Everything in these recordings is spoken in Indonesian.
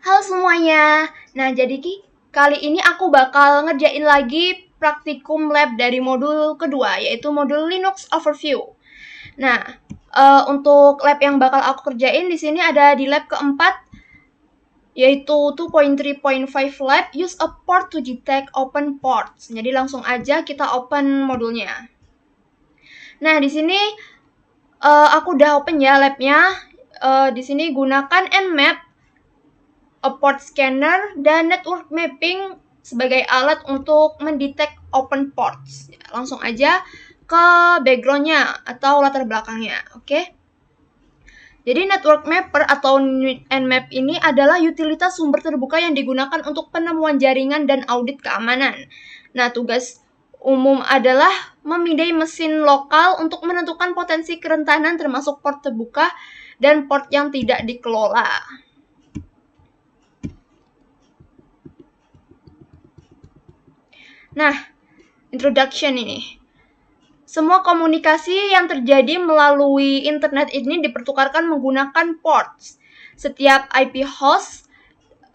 Halo semuanya. Nah, jadi kali ini aku bakal ngerjain lagi praktikum lab dari modul kedua, yaitu modul Linux Overview. Nah, untuk lab yang bakal aku kerjain di sini ada di lab keempat, yaitu 2.3.5 lab, use a port to detect open ports. Jadi langsung aja kita open modulnya. Nah, di sini aku udah open ya labnya. Di sini gunakan Nmap, a port scanner, dan network mapping sebagai alat untuk mendetek open ports. Langsung aja ke backgroundnya atau latar belakangnya, oke? Jadi network mapper atau Nmap ini adalah utilitas sumber terbuka yang digunakan untuk penemuan jaringan dan audit keamanan. Nah, tugas umum adalah memindai mesin lokal untuk menentukan potensi kerentanan termasuk port terbuka dan port yang tidak dikelola. Nah, introduction ini. Semua komunikasi yang terjadi melalui internet ini dipertukarkan menggunakan ports. Setiap IP host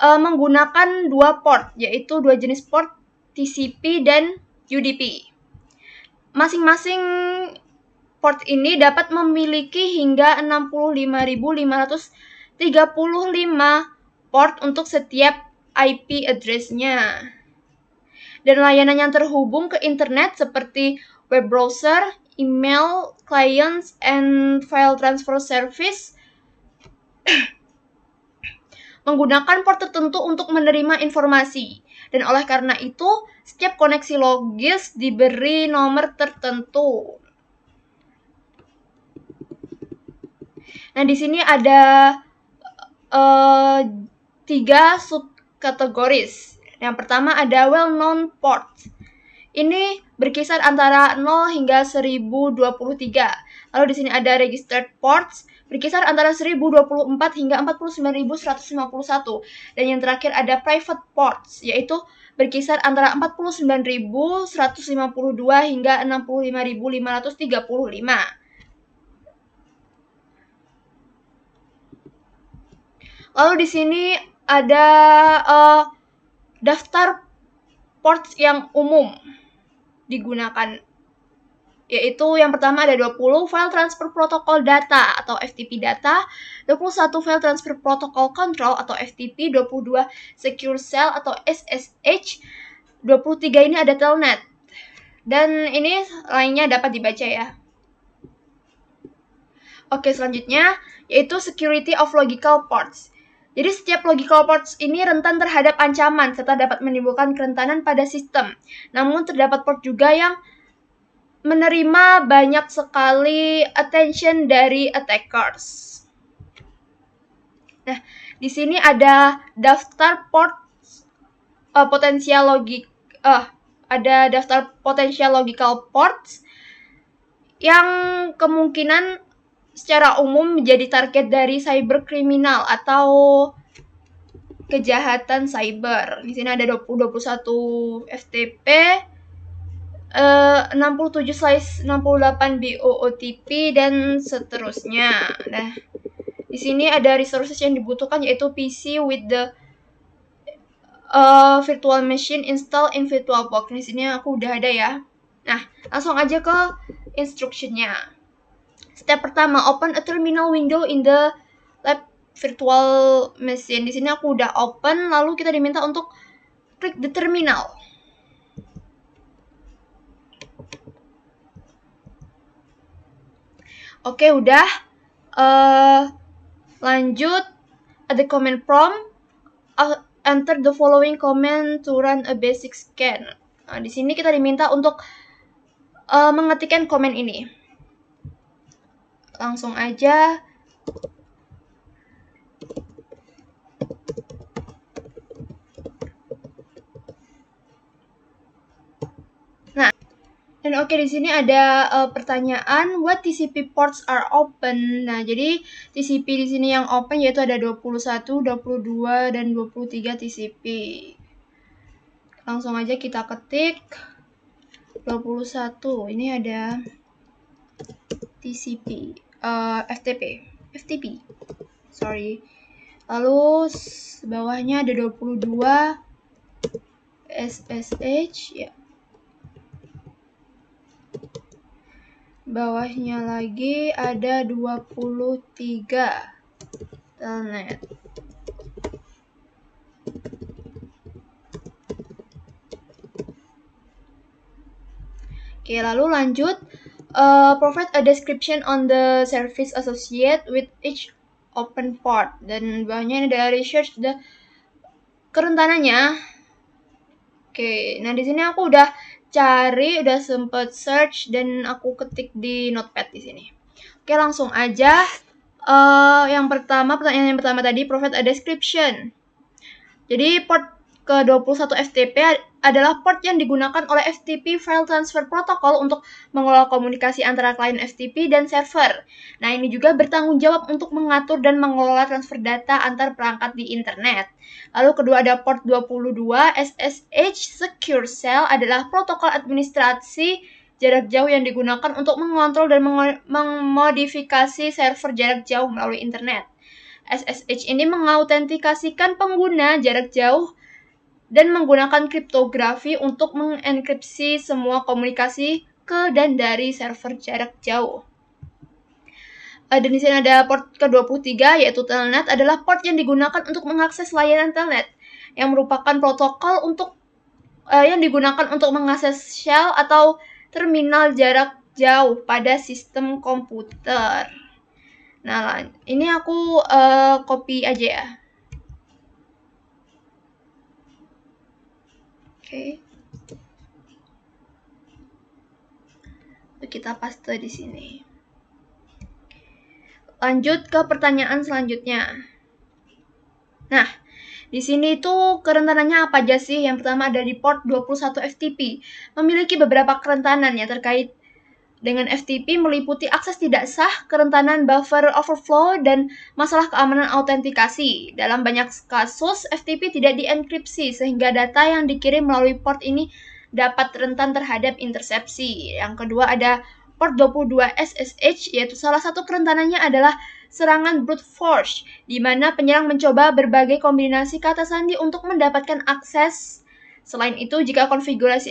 menggunakan dua port, yaitu dua jenis port, TCP dan UDP. Masing-masing port ini dapat memiliki hingga 65.535 port untuk setiap IP address-nya. Dan layanan yang terhubung ke internet seperti web browser, email, clients, and file transfer service menggunakan port tertentu untuk menerima informasi. Dan oleh karena itu, setiap koneksi logis diberi nomor tertentu. Nah, di sini ada 3 subkategoris. Yang pertama ada well-known port. Ini berkisar antara 0 hingga 1023. Lalu di sini ada registered ports berkisar antara 1024 hingga 49.151. Dan yang terakhir ada private ports, yaitu berkisar antara 49.152 hingga 65.535. Lalu di sini ada daftar ports yang umum digunakan, yaitu yang pertama ada 20 file transfer protocol data atau FTP data, 21 file transfer protocol control atau FTP, 22 secure cell atau SSH, 23 ini ada telnet. Dan ini lainnya dapat dibaca ya. Oke, selanjutnya yaitu security of logical ports. Jadi setiap logical ports ini rentan terhadap ancaman serta dapat menimbulkan kerentanan pada sistem. Namun terdapat port juga yang menerima banyak sekali attention dari attackers. Nah, di sini ada daftar port ada daftar potensial logical ports yang kemungkinan secara umum menjadi target dari cyberkriminal atau kejahatan cyber. Di sini ada 21 FTP, 67/68 BOOTP dan seterusnya. Nah, di sini ada resources yang dibutuhkan yaitu PC with the virtual machine install in VirtualBox. Di sini aku udah ada ya. Nah, langsung aja ke instructionnya. Step pertama, open a terminal window in the lab virtual machine. Di sini aku udah open, lalu kita diminta untuk klik the terminal. Oke, udah. Lanjut, ada command prompt. Enter the following command to run a basic scan. Nah, di sini kita diminta untuk mengetikkan komen ini. Langsung aja. Nah, dan oke, di sini ada pertanyaan, what TCP ports are open? Nah, jadi TCP di sini yang open yaitu ada 21, 22 dan 23 TCP. Langsung aja kita ketik 21. Ini ada TCP, FTP. Sorry. Lalu bawahnya ada 22 SSH ya. Bawahnya lagi ada 23 telnet. Oke, lalu lanjut. Provide a description on the service associated with each open port. Dan bawahnya ini ada research the kerentanannya. Oke, nah di sini aku udah cari, udah sempet search dan aku ketik di notepad di sini. Oke, langsung aja. Pertanyaan yang pertama tadi, provide a description. Jadi port ke-21 FTP adalah port yang digunakan oleh FTP File Transfer Protocol untuk mengelola komunikasi antara klien FTP dan server. Nah, ini juga bertanggung jawab untuk mengatur dan mengelola transfer data antar perangkat di internet. Lalu kedua ada port 22 SSH Secure Cell adalah protokol administrasi jarak jauh yang digunakan untuk mengontrol dan memodifikasi server jarak jauh melalui internet. SSH ini mengautentikasikan pengguna jarak jauh dan menggunakan kriptografi untuk mengenkripsi semua komunikasi ke dan dari server jarak jauh. Dan di sini ada port ke-23 yaitu telnet adalah port yang digunakan untuk mengakses layanan telnet yang merupakan protokol yang digunakan untuk mengakses shell atau terminal jarak jauh pada sistem komputer. Nah, ini aku copy aja ya. Oke. Kita paste di sini. Lanjut ke pertanyaan selanjutnya. Nah, di sini tuh kerentanannya apa aja sih? Yang pertama ada di port 21 FTP. Memiliki beberapa kerentanan ya terkait dengan FTP meliputi akses tidak sah, kerentanan buffer overflow, dan masalah keamanan autentikasi. Dalam banyak kasus, FTP tidak dienkripsi sehingga data yang dikirim melalui port ini dapat rentan terhadap intersepsi. Yang kedua ada port 22 SSH, yaitu salah satu kerentanannya adalah serangan brute force, di mana penyerang mencoba berbagai kombinasi kata sandi untuk mendapatkan akses. Selain itu, jika konfigurasi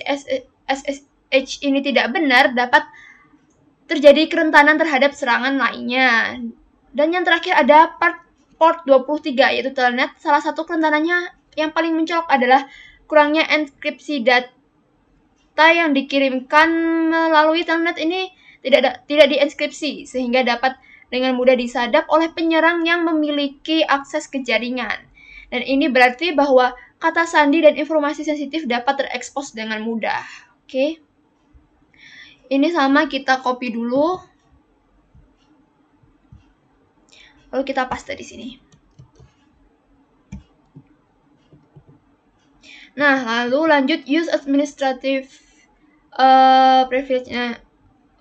SSH ini tidak benar, dapat terjadi kerentanan terhadap serangan lainnya. Dan yang terakhir ada port 23 yaitu telnet. Salah satu kerentanannya yang paling mencolok adalah kurangnya enkripsi data yang dikirimkan melalui telnet ini tidak dienkripsi sehingga dapat dengan mudah disadap oleh penyerang yang memiliki akses ke jaringan. Dan ini berarti bahwa kata sandi dan informasi sensitif dapat terekspos dengan mudah. Oke. Ini sama kita copy dulu. Lalu kita paste di sini. Nah, lalu lanjut use administrative privilege-nya.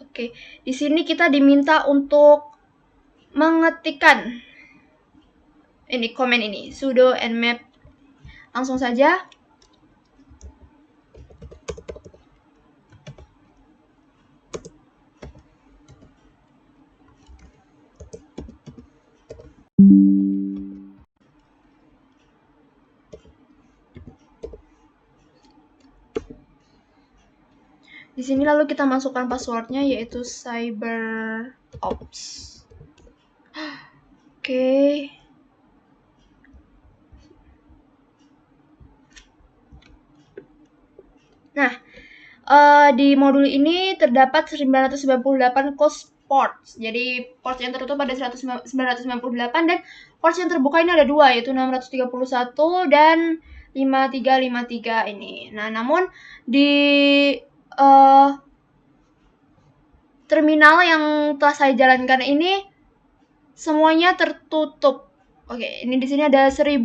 Oke, di sini kita diminta untuk mengetikkan ini komen ini sudo nmap. Langsung saja. Di sini lalu kita masukkan passwordnya yaitu CyberOps. Oke. Nah, di modul ini terdapat 998 closed ports. Jadi port yang tertutup ada 998 dan port yang terbuka ini ada dua yaitu 631 dan 5353 ini. Nah, namun di terminal yang telah saya jalankan ini semuanya tertutup. Oke, ini di sini ada 1000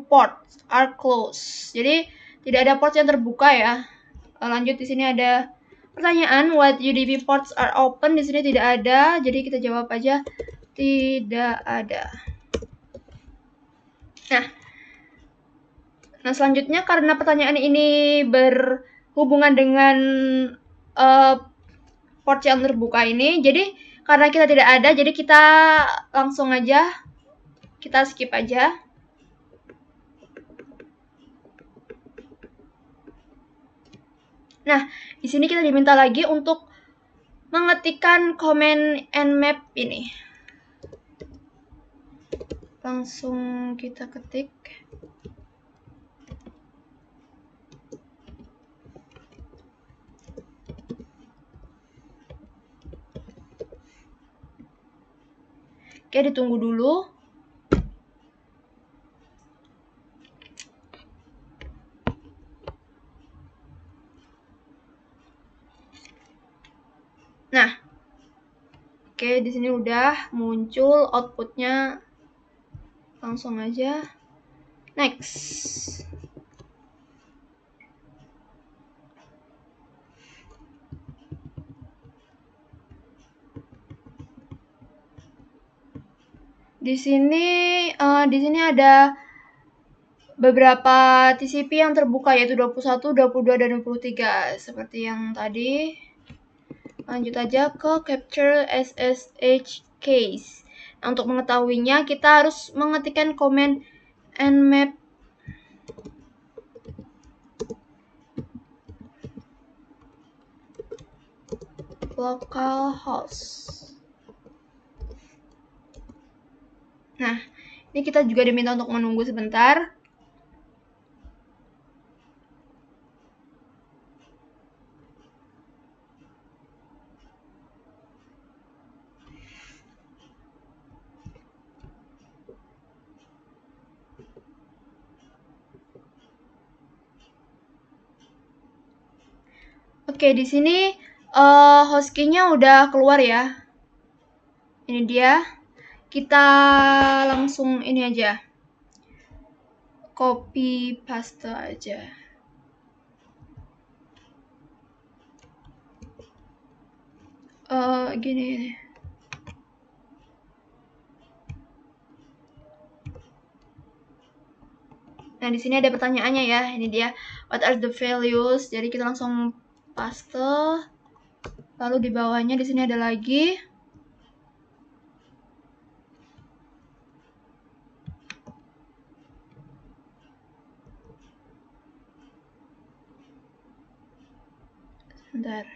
ports are closed. Jadi tidak ada port yang terbuka ya. Lanjut di sini ada pertanyaan what UDP ports are open, di sini tidak ada. Jadi kita jawab aja tidak ada. Nah, selanjutnya karena pertanyaan ini berhubungan dengan port yang terbuka ini, jadi karena kita tidak ada, jadi kita langsung aja kita skip aja. Nah, di sini kita diminta lagi untuk mengetikkan command nmap ini. Langsung kita ketik. Oke, ditunggu dulu. Nah, oke, di sini udah muncul outputnya. Langsung aja. Next. Di sini ada beberapa TCP yang terbuka, yaitu 21, 22, dan 23 seperti yang tadi. Lanjut aja ke capture SSH case. Nah, untuk mengetahuinya kita harus mengetikkan command nmap localhost. Nah, ini kita juga diminta untuk menunggu sebentar. Oke, di sini hostkey-nya udah keluar ya. Ini dia. Kita langsung ini aja. Copy paste aja. Gini. Nah, di sini ada pertanyaannya ya. Ini dia. What are the values? Jadi kita langsung paste. Lalu di bawahnya di sini ada lagi. Bentar.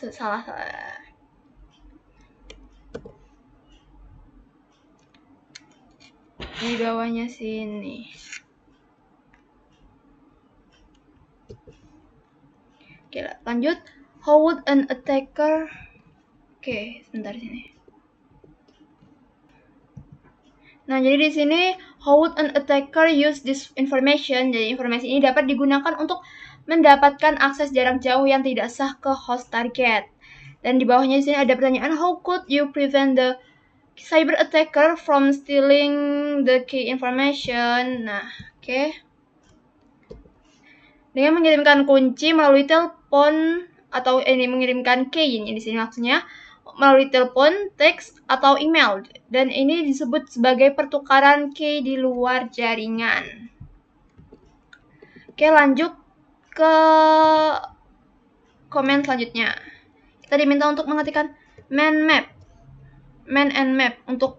Salah. Di bawahnya sini. Oke, lanjut. How would an attacker... Oke, sebentar sini. Nah, jadi di sini how would an attacker use this information? Jadi informasi ini dapat digunakan untuk mendapatkan akses jarak jauh yang tidak sah ke host target. Dan di bawahnya di sini ada pertanyaan, how could you prevent the cyber attacker from stealing the key information? Nah, oke. Dengan mengirimkan kunci melalui telepon atau ini mengirimkan key ini di sini maksudnya melalui telepon, teks, atau email. Dan ini disebut sebagai pertukaran key di luar jaringan. Oke, lanjut ke komen selanjutnya. Kita diminta untuk mengetikkan man and map untuk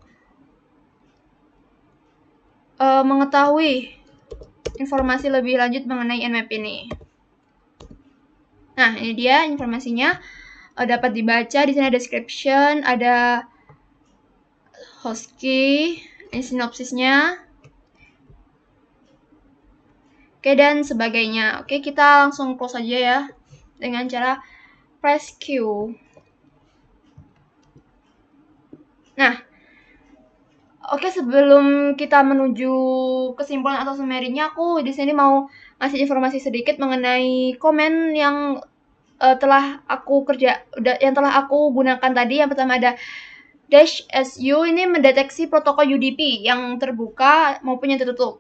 mengetahui informasi lebih lanjut mengenai nmap ini. Nah, ini dia informasinya. Dapat dibaca di sini ada description, ada hostkey, ini sinopsisnya. Oke, dan sebagainya. Oke, kita langsung close aja ya dengan cara press Q. Nah, oke, sebelum kita menuju kesimpulan atau summary-nya, aku di sini mau ngasih informasi sedikit mengenai komen yang telah aku gunakan tadi. Yang pertama ada -su, ini mendeteksi protokol UDP yang terbuka maupun yang tertutup.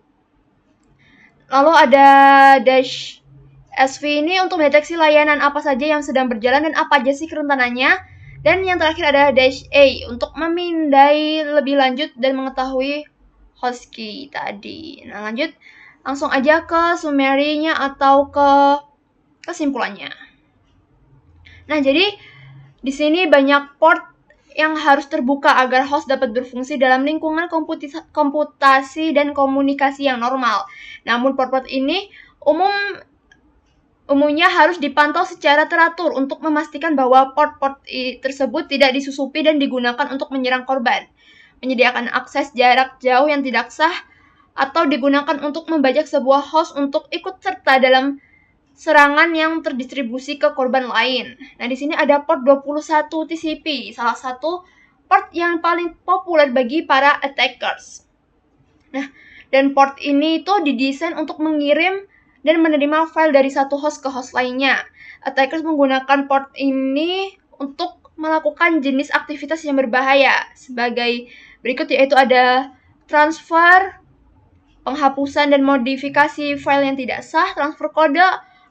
Lalu ada -sv ini untuk mendeteksi layanan apa saja yang sedang berjalan dan apa aja sih kerentanannya. Dan yang terakhir ada -a untuk memindai lebih lanjut dan mengetahui hotkey tadi. Nah, lanjut langsung aja ke summary-nya atau ke kesimpulannya. Nah, jadi di sini banyak port yang harus terbuka agar host dapat berfungsi dalam lingkungan komputasi dan komunikasi yang normal. Namun port-port ini umumnya harus dipantau secara teratur untuk memastikan bahwa port-port tersebut tidak disusupi dan digunakan untuk menyerang korban, menyediakan akses jarak jauh yang tidak sah, atau digunakan untuk membajak sebuah host untuk ikut serta dalam serangan yang terdistribusi ke korban lain. Nah, di sini ada port 21 TCP, salah satu port yang paling populer bagi para attackers. Nah, dan port ini itu didesain untuk mengirim dan menerima file dari satu host ke host lainnya. Attackers menggunakan port ini untuk melakukan jenis aktivitas yang berbahaya sebagai berikut, yaitu ada transfer, penghapusan dan modifikasi file yang tidak sah, transfer kode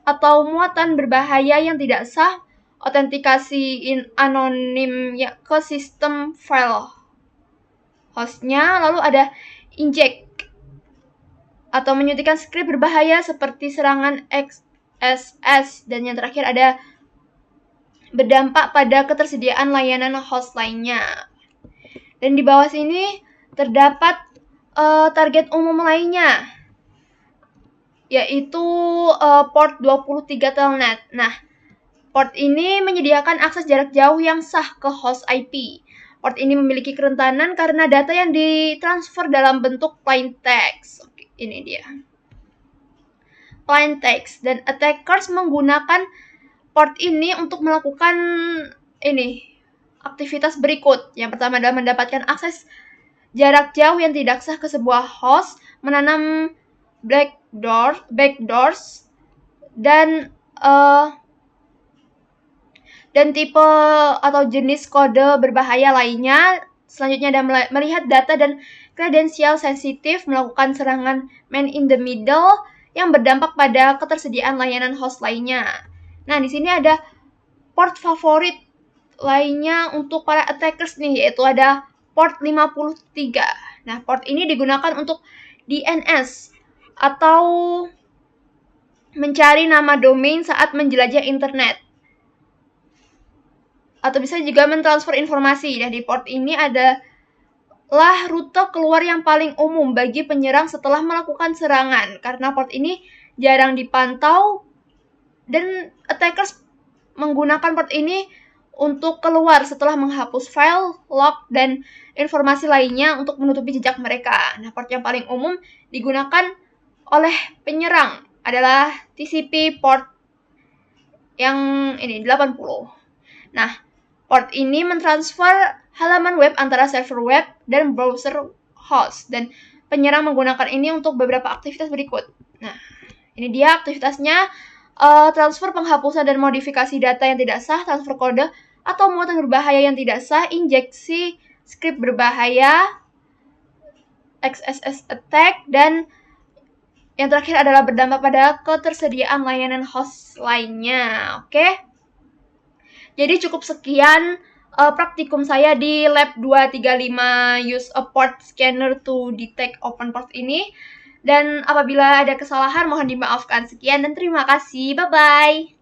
atau muatan berbahaya yang tidak sah, autentikasi anonim ke sistem file hostnya, lalu ada inject atau menyuntikkan skrip berbahaya seperti serangan XSS, dan yang terakhir ada berdampak pada ketersediaan layanan host lainnya. Dan di bawah sini terdapat target umum lainnya, yaitu port 23 telnet. Nah, port ini menyediakan akses jarak jauh yang sah ke host IP. Port ini memiliki kerentanan karena data yang ditransfer dalam bentuk plain text. Oke, ini dia. Plain text, dan attackers menggunakan port ini untuk melakukan aktivitas berikut. Yang pertama adalah mendapatkan akses jarak jauh yang tidak sah ke sebuah host, menanam backdoors, dan tipe atau jenis kode berbahaya lainnya. Selanjutnya ada melihat data dan kredensial sensitif, melakukan serangan man in the middle yang berdampak pada ketersediaan layanan host lainnya. Nah, di sini ada port favorit lainnya untuk para attackers nih, yaitu ada port 53. Nah, port ini digunakan untuk DNS atau mencari nama domain saat menjelajah internet, atau bisa juga mentransfer informasi. Nah, di port ini adalah rute keluar yang paling umum bagi penyerang setelah melakukan serangan, karena port ini jarang dipantau dan attackers menggunakan port ini untuk keluar setelah menghapus file, log, dan informasi lainnya untuk menutupi jejak mereka. Nah, port yang paling umum digunakan oleh penyerang adalah TCP port yang ini 80. Nah, port ini mentransfer halaman web antara server web dan browser host, dan penyerang menggunakan ini untuk beberapa aktivitas berikut. Nah, ini dia aktivitasnya: transfer, penghapusan dan modifikasi data yang tidak sah, transfer kode atau muatan berbahaya yang tidak sah, injeksi skrip berbahaya, XSS attack, dan yang terakhir adalah berdampak pada ketersediaan layanan host lainnya. Oke? Jadi cukup sekian praktikum saya di Lab 235 Use a Port Scanner to Detect Open Port ini. Dan apabila ada kesalahan mohon dimaafkan. Sekian dan terima kasih. Bye-bye.